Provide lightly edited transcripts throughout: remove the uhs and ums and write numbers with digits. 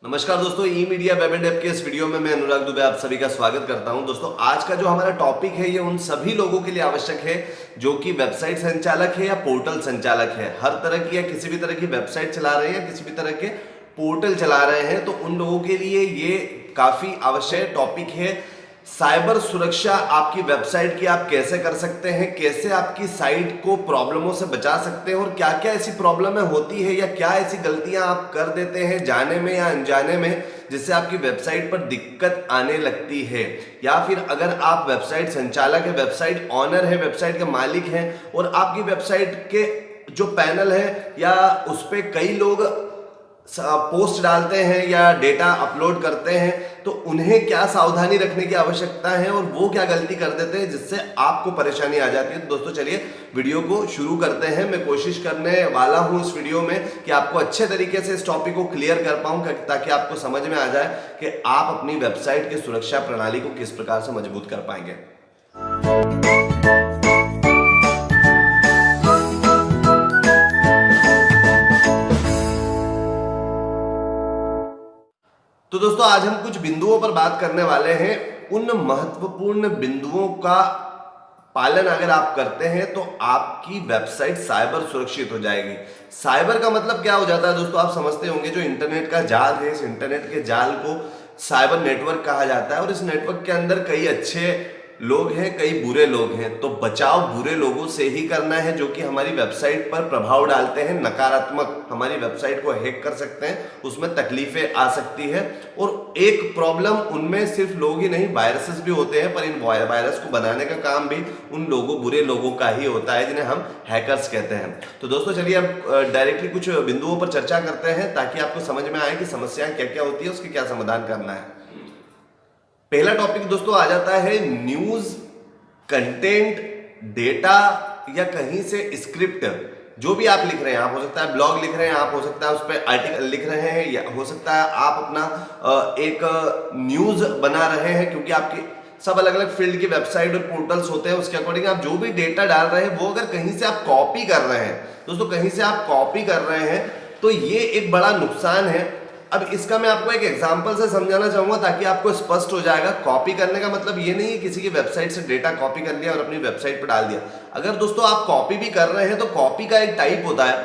नमस्कार दोस्तों, ई media web and app के इस वीडियो में मैं अनुराग दुबे आप सभी का स्वागत करता हूं। दोस्तों, आज का जो हमारा टॉपिक है ये उन सभी लोगों के लिए आवश्यक है जो कि वेबसाइट संचालक है या पोर्टल संचालक है। हर तरह की या किसी भी तरह की वेबसाइट चला रहे हैं या किसी भी तरह के पोर्टल चला रहे हैं, तो उन लोगों के लिए ये काफी आवश्यक टॉपिक है। साइबर सुरक्षा आपकी वेबसाइट की आप कैसे कर सकते हैं, कैसे आपकी साइट को प्रॉब्लमों से बचा सकते हैं और क्या क्या ऐसी प्रॉब्लमें होती है या क्या ऐसी गलतियां आप कर देते हैं जाने में या अनजाने में, जिससे आपकी वेबसाइट पर दिक्कत आने लगती है। या फिर अगर आप वेबसाइट संचालक है, वेबसाइट ऑनर है, वेबसाइट के मालिक हैं और आपकी वेबसाइट के जो पैनल है या उस पर कई लोग पोस्ट डालते हैं या डेटा अपलोड करते हैं, तो उन्हें क्या सावधानी रखने की आवश्यकता है और वो क्या गलती कर देते हैं जिससे आपको परेशानी आ जाती है। तो दोस्तों चलिए वीडियो को शुरू करते हैं। मैं कोशिश करने वाला हूं इस वीडियो में कि आपको अच्छे तरीके से इस टॉपिक को क्लियर कर पाऊं, ताकि आपको समझ में आ जाए कि आप अपनी वेबसाइट की सुरक्षा प्रणाली को किस प्रकार से मजबूत कर पाएंगे। तो दोस्तों, आज हम कुछ बिंदुओं पर बात करने वाले हैं। उन महत्वपूर्ण बिंदुओं का पालन अगर आप करते हैं तो आपकी वेबसाइट साइबर सुरक्षित हो जाएगी। साइबर का मतलब क्या हो जाता है दोस्तों, आप समझते होंगे। जो इंटरनेट का जाल है, इस इंटरनेट के जाल को साइबर नेटवर्क कहा जाता है और इस नेटवर्क के अंदर कई अच्छे लोग हैं, कई बुरे लोग हैं। तो बचाव बुरे लोगों से ही करना है जो कि हमारी वेबसाइट पर प्रभाव डालते हैं, नकारात्मक हमारी वेबसाइट को हैक कर सकते हैं, उसमें तकलीफें आ सकती है। और एक प्रॉब्लम, उनमें सिर्फ लोग ही नहीं, वायरसेस भी होते हैं, पर इन वायरस को बनाने का काम भी उन लोगों, बुरे लोगों का ही होता है, जिन्हें हम हैकर्स कहते हैं। तो दोस्तों चलिए अब डायरेक्टली कुछ बिंदुओं पर चर्चा करते हैं ताकि आपको समझ में आए कि समस्याएं क्या क्या होती है, उसके क्या समाधान करना है। पहला टॉपिक दोस्तों आ जाता है न्यूज, कंटेंट, डेटा या कहीं से स्क्रिप्ट। जो भी आप लिख रहे हैं, आप हो सकता है ब्लॉग लिख रहे हैं, आप हो सकता है उस पर आर्टिकल लिख रहे हैं, या हो सकता है आप अपना एक न्यूज बना रहे हैं, क्योंकि आपकी सब अलग अलग फील्ड की वेबसाइट और पोर्टल्स होते हैं। उसके अकॉर्डिंग आप जो भी डेटा डाल रहे हैं वो अगर कहीं से आप कॉपी कर रहे हैं दोस्तों, कहीं से आप कॉपी कर रहे हैं, तो ये एक बड़ा नुकसान है। अब इसका मैं आपको एक एग्जांपल से समझाना चाहूंगा ताकि आपको स्पष्ट हो जाएगा। कॉपी करने का मतलब ये नहीं है किसी की वेबसाइट से डेटा कॉपी कर लिया और अपनी वेबसाइट पर डाल दिया। अगर दोस्तों आप कॉपी भी कर रहे हैं तो कॉपी का एक टाइप होता है।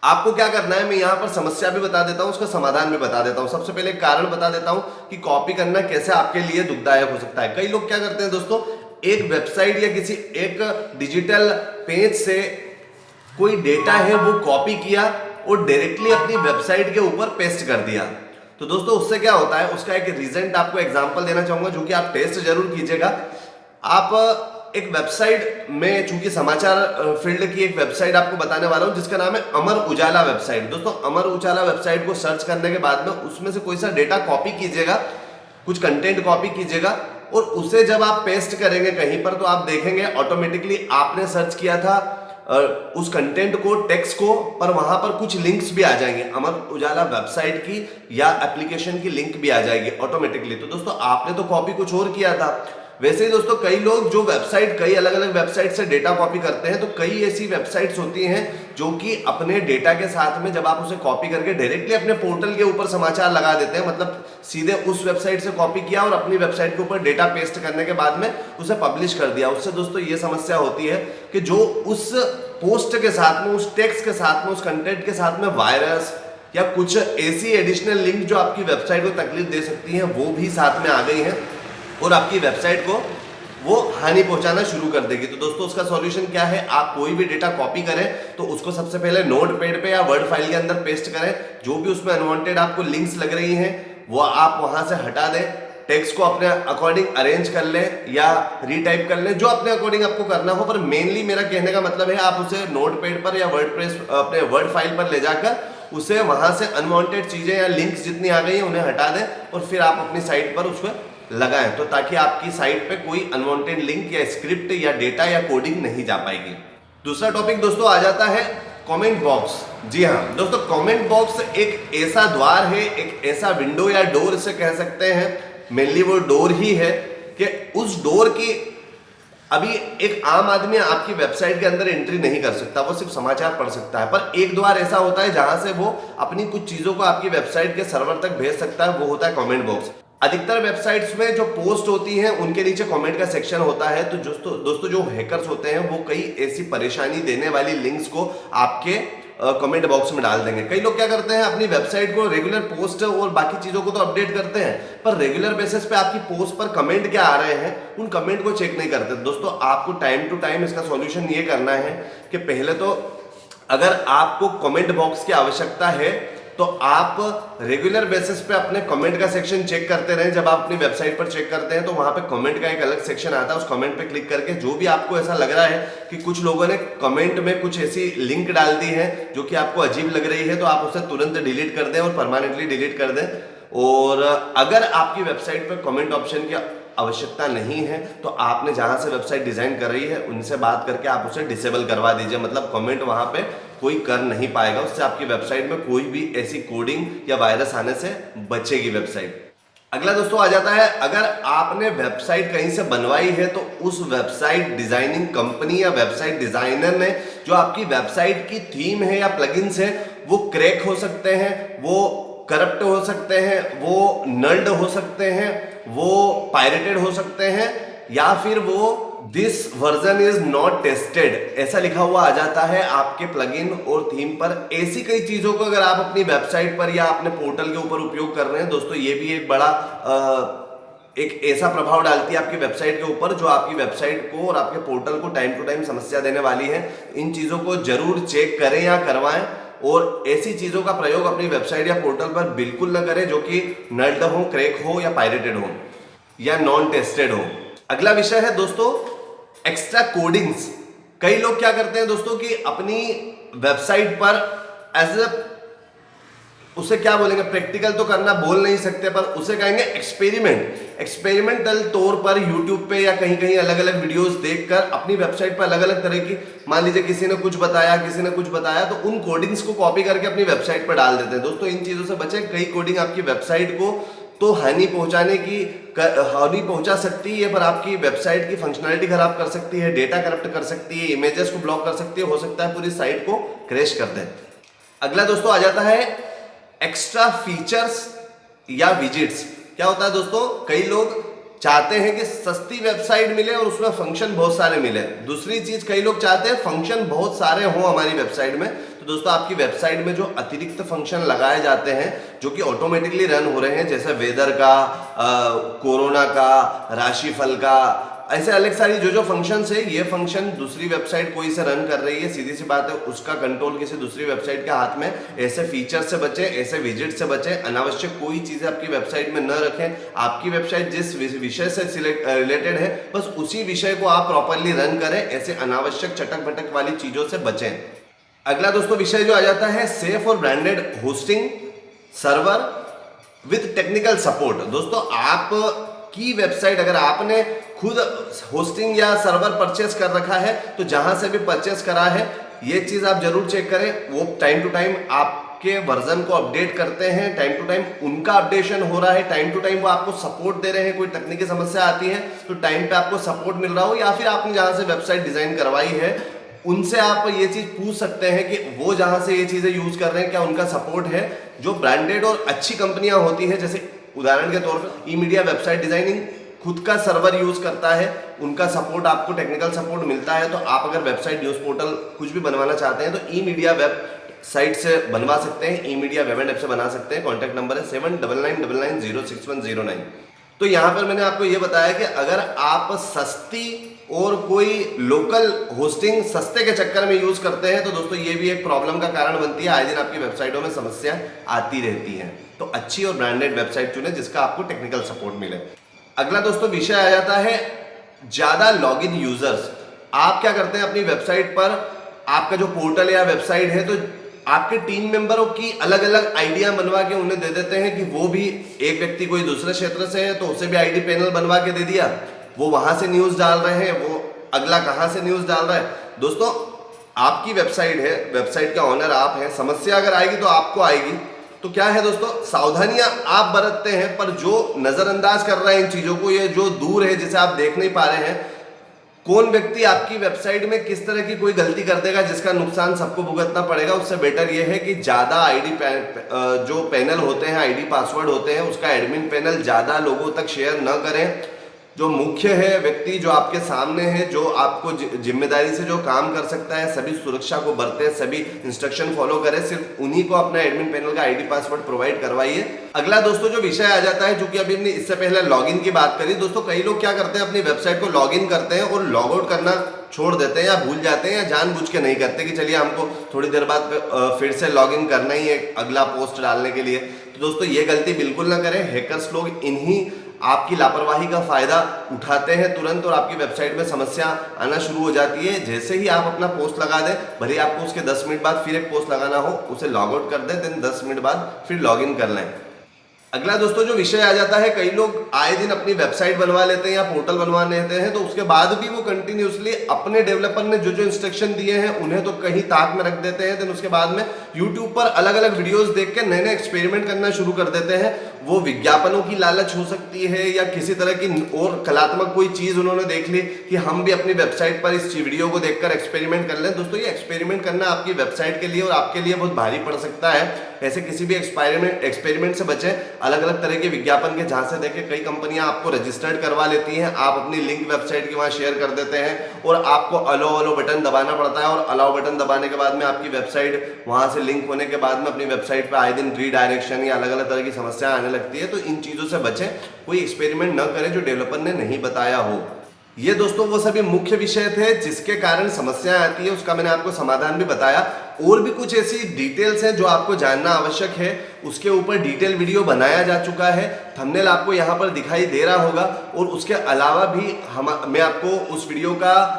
आपको क्या करना है, मैं यहाँ पर समस्या भी बता देता हूँ, उसका समाधान भी बता देता हूँ। सबसे पहले कारण बता देता हूँ कि कॉपी करना कैसे आपके लिए दुखदायक हो सकता है। कई लोग क्या करते हैं दोस्तों, एक वेबसाइट या किसी एक डिजिटल पेज से कोई डेटा है वो कॉपी किया और डायरेक्टली अपनी वेबसाइट के ऊपर पेस्ट कर दिया। तो दोस्तों उससे क्या होता है, उसका एक रीजेंट आपको एग्जांपल देना चाहूंगा जो कि आप टेस्ट जरूर कीजिएगा। आप एक वेबसाइट में, चूंकि समाचार फील्ड की एक वेबसाइट आपको बताने वाला हूं जिसका नाम है अमर उजाला वेबसाइट। दोस्तों अमर उजाला वेबसाइट को सर्च करने के बाद में उसमें से कोई सा डेटा कॉपी कीजिएगा, कुछ कंटेंट कॉपी कीजिएगा और उसे जब आप पेस्ट करेंगे कहीं पर, तो आप देखेंगे ऑटोमेटिकली आपने सर्च किया था उस कंटेंट को, टेक्स्ट को, पर वहां पर कुछ लिंक्स भी आ जाएंगे। अमर उजाला वेबसाइट की या एप्लीकेशन की लिंक भी आ जाएगी ऑटोमेटिकली। तो दोस्तों आपने तो कॉपी कुछ और किया था। वैसे ही दोस्तों कई लोग जो वेबसाइट, कई अलग अलग वेबसाइट से डेटा कॉपी करते हैं, तो कई ऐसी वेबसाइट्स होती हैं जो कि अपने डेटा के साथ में जब आप उसे कॉपी करके डायरेक्टली अपने पोर्टल के ऊपर समाचार लगा देते हैं, मतलब सीधे उस वेबसाइट से कॉपी किया और अपनी वेबसाइट के ऊपर डेटा पेस्ट करने के बाद में उसे पब्लिश कर दिया। उससे दोस्तों ये समस्या होती है कि जो उस पोस्ट के साथ में, उस टेक्स्ट के साथ में, उस कंटेंट के साथ में वायरस या कुछ ऐसी एडिशनल लिंक जो आपकी वेबसाइट को तकलीफ दे सकती हैं वो भी साथ में आ गई हैं और आपकी वेबसाइट को वो हानि पहुंचाना शुरू कर देगी। तो दोस्तों उसका सॉल्यूशन क्या है, आप कोई भी डेटा कॉपी करें तो उसको सबसे पहले नोटपैड पे या वर्ड फाइल के अंदर पेस्ट करें। जो भी उसमें अनवांटेड आपको लिंक्स लग रही हैं वो आप वहां से हटा दें। टेक्स्ट को अपने अकॉर्डिंग अरेंज कर लें या रीटाइप कर लें, जो अपने अकॉर्डिंग आपको करना हो। पर मेनली मेरा कहने का मतलब है आप उसे नोटपैड पर या वर्डप्रेस अपने वर्ड फाइल पर ले जाकर उसे वहां से अनवांटेड चीजें या लिंक्स जितनी आ गई हैं उन्हें हटा दें और फिर आप अपनी साइट पर उसको लगाएं, तो ताकि आपकी साइट पे कोई अनवांटेड लिंक या स्क्रिप्ट या डेटा या कोडिंग नहीं जा पाएगी। दूसरा टॉपिक दोस्तों आ जाता है कमेंट बॉक्स। जी हाँ दोस्तों, कमेंट बॉक्स एक ऐसा द्वार है, एक ऐसा विंडो या डोर से कह सकते हैं, मेनली वो डोर ही है कि उस डोर की अभी एक आम आदमी आपकी वेबसाइट के अंदर एंट्री नहीं कर सकता, वो सिर्फ समाचार पढ़ सकता है, पर एक द्वार ऐसा होता है जहां से वो अपनी कुछ चीजों को आपकी वेबसाइट के सर्वर तक भेज सकता है, वो होता है कमेंट बॉक्स। अधिकतर वेबसाइट्स में जो पोस्ट होती हैं उनके नीचे कमेंट का सेक्शन होता है। तो दोस्तों जो हैकर्स होते हैं वो कई ऐसी परेशानी देने वाली लिंक्स को आपके कमेंट बॉक्स में डाल देंगे। कई लोग क्या करते हैं, अपनी वेबसाइट को रेगुलर पोस्ट और बाकी चीजों को तो अपडेट करते हैं, पर रेगुलर बेसिस पे आपकी पोस्ट पर कमेंट क्या आ रहे हैं उन कमेंट को चेक नहीं करते। दोस्तों आपको टाइम टू टाइम इसका सॉल्यूशन ये करना है कि पहले तो अगर आपको कमेंट बॉक्स की आवश्यकता है तो आप रेगुलर बेसिस पे अपने कमेंट का सेक्शन चेक करते रहें। जब आप अपनी वेबसाइट पर चेक करते हैं तो वहां पे कमेंट का एक अलग सेक्शन आता है, उस कमेंट पे क्लिक करके जो भी आपको ऐसा लग रहा है कि कुछ लोगों ने कमेंट में कुछ ऐसी लिंक डाल दी है जो कि आपको अजीब लग रही है, तो आप उसे तुरंत डिलीट कर दें और परमानेंटली डिलीट कर दें। और अगर आपकी वेबसाइट पर कमेंट ऑप्शन की आवश्यकता नहीं है तो आपने जहां से वेबसाइट डिजाइन कर रही है उनसे बात करके आप उसे डिसेबल करवा दीजिए, मतलब कमेंट वहां पे कोई कर नहीं पाएगा। उससे आपकी वेबसाइट में कोई भी ऐसी कोडिंग या वायरस आने से बचेगी वेबसाइट। अगला दोस्तों आ जाता है, अगर आपने वेबसाइट कहीं से बनवाई है तो उस वेबसाइट डिजाइनिंग कंपनी या वेबसाइट डिजाइनर ने जो आपकी वेबसाइट की थीम है या प्लगइन्स है वो क्रैक हो सकते हैं, वो करप्ट हो सकते हैं, वो नल्ड हो सकते हैं, वो पायरेटेड हो सकते हैं, या फिर वो this version is not tested ऐसा लिखा हुआ आ जाता है आपके प्लगइन और थीम पर। ऐसी कई चीजों को अगर आप अपनी वेबसाइट पर या अपने पोर्टल के ऊपर उपयोग कर रहे हैं दोस्तों, ये भी एक बड़ा एक ऐसा प्रभाव डालती है आपकी वेबसाइट के ऊपर जो आपकी वेबसाइट को और आपके पोर्टल को टाइम टू टाइम समस्या देने वाली है। इन चीजों को जरूर चेक करें या करवाएं और ऐसी चीजों का प्रयोग अपनी वेबसाइट या पोर्टल पर बिल्कुल न करें जो कि नल्ड हो, क्रैक हो या पायरेटेड हो या नॉन टेस्टेड हो। अगला विषय है दोस्तों एक्स्ट्रा कोडिंग्स। कई लोग क्या करते हैं दोस्तों कि अपनी वेबसाइट पर एज ए उसे क्या बोलेंगे, प्रैक्टिकल तो करना बोल नहीं सकते पर उसे कहेंगे एक्सपेरिमेंटल तौर पर यूट्यूब पे या कहीं कहीं अलग अलग वीडियोस देखकर अपनी वेबसाइट पर अलग अलग तरह की, मान लीजिए किसी ने कुछ बताया तो उन कोडिंग्स को कॉपी करके अपनी वेबसाइट पर डाल देते हैं। दोस्तों इन चीजों से बचें, कई कोडिंग आपकी वेबसाइट को तो हानि पहुंचा सकती है पर आपकी वेबसाइट की फंक्शनलिटी खराब कर सकती है, डेटा करप्ट कर सकती है, इमेजेस को ब्लॉक कर सकती है, हो सकता है पूरी साइट को क्रैश कर दे। अगला दोस्तों आ जाता है एक्स्ट्रा फीचर्स या विजिट्स। क्या होता है दोस्तों, कई लोग चाहते हैं कि सस्ती वेबसाइट मिले और उसमें फंक्शन बहुत सारे मिले। दूसरी चीज, कई लोग चाहते हैं फंक्शन बहुत सारे हों हमारी वेबसाइट में। तो दोस्तों आपकी वेबसाइट में जो अतिरिक्त फंक्शन लगाए जाते हैं जो कि ऑटोमेटिकली रन हो रहे हैं, जैसे वेदर का, कोरोना का, राशिफल का, ऐसे अलग सारी जो फंक्शंस है, ये फंक्शन दूसरी वेबसाइट कोई से रन कर रही है, सीधी सी बात है उसका कंट्रोल किसी दूसरी वेबसाइट के हाथ में। ऐसे फीचर से बचे, ऐसे विजिट से बचे, अनावश्यक कोई चीजें आपकी वेबसाइट में न रखें। आपकी वेबसाइट जिस विषय से रिलेटेड है बस उसी विषय को आप प्रॉपरली रन करें, ऐसे अनावश्यक चटक भटक वाली चीजों से बचें। अगला दोस्तों विषय जो आ जाता है सेफ और branded hosting server with technical support. दोस्तों आप की वेबसाइट अगर आपने खुद होस्टिंग या सर्वर परचेस कर रखा है तो जहां से भी परचेस करा है ये चीज आप जरूर चेक करें, वो टाइम टू टाइम आपके वर्जन को अपडेट करते हैं, टाइम टू टाइम उनका अपडेशन हो रहा है, टाइम टू टाइम वो आपको सपोर्ट दे रहे हैं। कोई तकनीकी समस्या आती है तो टाइम पे आपको सपोर्ट मिल रहा हो, या फिर आपने जहां से वेबसाइट डिजाइन करवाई है उनसे आप ये चीज पूछ सकते हैं कि वो जहां से ये चीजें यूज कर रहे हैं क्या उनका सपोर्ट है। जो ब्रांडेड और अच्छी कंपनियां होती है, जैसे उदाहरण के तौर पर ई मीडिया वेबसाइट डिजाइनिंग खुद का सर्वर यूज करता है, उनका सपोर्ट आपको टेक्निकल सपोर्ट मिलता है। तो आप अगर वेबसाइट न्यूज पोर्टल कुछ भी बनवाना चाहते हैं तो ई मीडिया वेब साइट से बनवा सकते हैं, ई मीडिया वेब एंड ऐप से बना सकते हैं। कॉन्टैक्ट नंबर है 7999906109। तो यहाँ पर मैंने आपको ये बताया कि अगर आप सस्ती और कोई लोकल होस्टिंग सस्ते के चक्कर में यूज करते हैं तो दोस्तों ये भी एक प्रॉब्लम का कारण बनती है। आए दिन आपकी वेबसाइटों में समस्या आती रहती है। तो अच्छी और ब्रांडेड वेबसाइट चुने जिसका आपको टेक्निकल सपोर्ट मिले। अगला दोस्तों विषय आ जाता है ज्यादा लॉगिन यूजर्स। आप क्या करते हैं अपनी वेबसाइट पर, आपका जो पोर्टल या वेबसाइट है तो आपके टीम मेंबरों की अलग अलग आइडिया बनवा के उन्हें दे देते हैं कि वो भी, एक व्यक्ति कोई दूसरे क्षेत्र से है तो उसे भी आईडी पैनल बनवा के दे दिया, वो वहां से न्यूज डाल रहे हैं, वो अगला कहां से न्यूज डाल रहा है। दोस्तों आपकी वेबसाइट है, वेबसाइट का ऑनर आप हैं, समस्या अगर आएगी तो आपको आएगी। तो क्या है दोस्तों, सावधानियां आप बरतते हैं पर जो नजरअंदाज कर रहा है इन चीजों को, ये जो दूर है जिसे आप देख नहीं पा रहे हैं, कौन व्यक्ति आपकी वेबसाइट में किस तरह की कोई गलती कर देगा जिसका नुकसान सबको भुगतना पड़ेगा। उससे बेटर यह है कि ज्यादा आईडी जो पैनल होते हैं, आईडी पासवर्ड होते हैं, उसका एडमिन पैनल ज्यादा लोगों तक शेयर न करें। जो मुख्य है व्यक्ति जो आपके सामने है, जो आपको जिम्मेदारी से जो काम कर सकता है, सभी सुरक्षा को बरते, सभी इंस्ट्रक्शन फॉलो करे, सिर्फ उन्हीं को अपना एडमिन पैनल का आईडी पासवर्ड प्रोवाइड करवाइए। अगला दोस्तों जो विषय आ जाता है, जो कि अभी हमने इससे पहले लॉगिन की बात करी। दोस्तों कई लोग क्या करते हैं, अपनी वेबसाइट को लॉगिन करते हैं और लॉग आउट करना छोड़ देते हैं या भूल जाते हैं, या जानबूझ के नहीं करते कि चलिए हमको थोड़ी देर बाद फिर से लॉगिन करना ही है अगला पोस्ट डालने के लिए। तो दोस्तों ये गलती बिल्कुल ना करें। हैकर्स लोग इन्हीं आपकी लापरवाही का फायदा उठाते हैं तुरंत, और आपकी वेबसाइट में समस्या आना शुरू हो जाती है। जैसे ही आप अपना पोस्ट लगा दें, भले आपको उसके 10 मिनट बाद फिर एक पोस्ट लगाना हो, उसे लॉग आउट कर दें, देन 10 मिनट बाद फिर लॉग इन कर लें। अगला दोस्तों जो विषय आ जाता है, कई लोग आए दिन अपनी वेबसाइट बनवा लेते हैं या पोर्टल बनवा लेते हैं, तो उसके बाद भी वो कंटिन्यूसली अपने डेवलपर ने जो जो इंस्ट्रक्शन दिए हैं उन्हें तो कहीं ताक में रख देते हैं। देन उसके बाद में यूट्यूब पर अलग अलग वीडियोस देख के नए नए एक्सपेरिमेंट करना शुरू कर देते हैं। वो विज्ञापनों की लालच हो सकती है, या किसी तरह की और कलात्मक कोई चीज उन्होंने देख ली कि हम भी अपनी वेबसाइट पर इस वीडियो को देखकर एक्सपेरिमेंट कर लें। दोस्तों ये एक्सपेरिमेंट करना आपकी वेबसाइट के लिए और आपके लिए बहुत भारी पड़ सकता है। ऐसे किसी भी एक्सपेरिमेंट से बचें। अलग अलग तरह के विज्ञापन के झांसे देके कई कंपनियां आपको रजिस्टर्ड करवा लेती हैं। आप अपनी लिंक वेबसाइट की वहां शेयर कर देते हैं और आपको अलो बटन दबाना पड़ता है, और अलाउ बटन दबाने के बाद में आपकी वेबसाइट वहां से लिंक होने के बाद में अपनी वेबसाइट पर आए दिन रीडायरेक्शन या अलग अलग तरह की समस्या आने लगती है। तो इन चीजों से बचें, कोई एक्सपेरिमेंट न करें जो डेवलपर ने नहीं बताया हो। ये दोस्तों वो सभी मुख्य विषय थे जिसके कारण समस्याएं आती है, उसका मैंने आपको समाधान भी बताया। और भी कुछ ऐसी डिटेल्स हैं जो आपको जानना आवश्यक है, उसके ऊपर डिटेल वीडियो बनाया जा चुका है। थंबनेल आपको यहाँ पर दिखाई दे रहा होगा, और उसके अलावा भी मैं आपको उस वीडियो का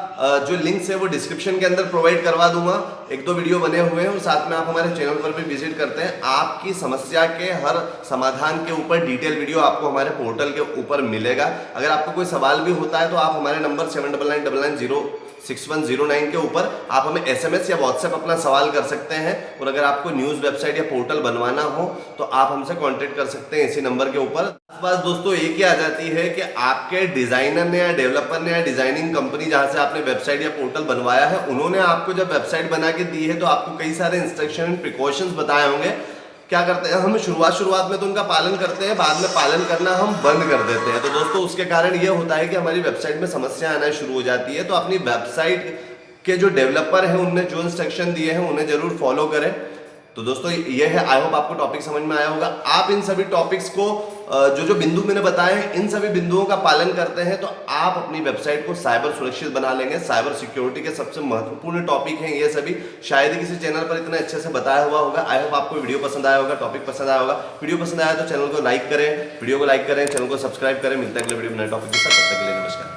जो लिंक्स है वो डिस्क्रिप्शन के अंदर प्रोवाइड करवा दूंगा। 1-2 वीडियो बने हुए हैं, और साथ में आप हमारे चैनल पर भी विजिट करते हैं। आपकी समस्या के हर समाधान के ऊपर डिटेल वीडियो आपको हमारे पोर्टल के ऊपर मिलेगा। अगर आपको कोई सवाल भी होता है तो आप हमारे नंबर 7999906109 के ऊपर आप हमें SMS या WhatsApp अपना सवाल कर सकते हैं। और अगर आपको न्यूज़ वेबसाइट या पोर्टल बनवाना हो तो आप हमसे कांटेक्ट कर सकते हैं इसी नंबर के ऊपर। बात दोस्तों एक ही आ जाती है कि आपके डिजाइनर ने या डेवलपर ने या डिजाइनिंग कंपनी जहां से आपने वेबसाइट या पोर्टल बनवाया है, उन्होंने आपको जब वेबसाइट बना के दी है तो आपको कई सारे इंस्ट्रक्शन एंड प्रिकॉशंस बताए होंगे। क्या करते हैं हम, शुरुआत में तो उनका पालन करते हैं, बाद में पालन करना हम बंद कर देते हैं। तो दोस्तों उसके कारण ये होता है कि हमारी वेबसाइट में समस्या आना शुरू हो जाती है। तो अपनी वेबसाइट के जो डेवलपर हैं उनने जो इंस्ट्रक्शन दिए हैं उन्हें जरूर फॉलो करें। तो दोस्तों ये है, आई होप आपको टॉपिक समझ में आया होगा। आप इन सभी टॉपिक्स को जो बिंदु मैंने बताए हैं, इन सभी बिंदुओं का पालन करते हैं तो आप अपनी वेबसाइट को साइबर सुरक्षित बना लेंगे। साइबर सिक्योरिटी के सबसे महत्वपूर्ण टॉपिक हैं ये सभी, शायद ही किसी चैनल पर इतने अच्छे से बताया हुआ होगा। आई होप आपको वीडियो पसंद आया होगा, टॉपिक पसंद आया होगा। वीडियो पसंद आया तो चैनल को लाइक करें, वीडियो को लाइक करें, चैनल को सब्सक्राइब करें। मिलता है अगले वीडियो में नए टॉपिक के साथ, तब तक के लिए नमस्कार।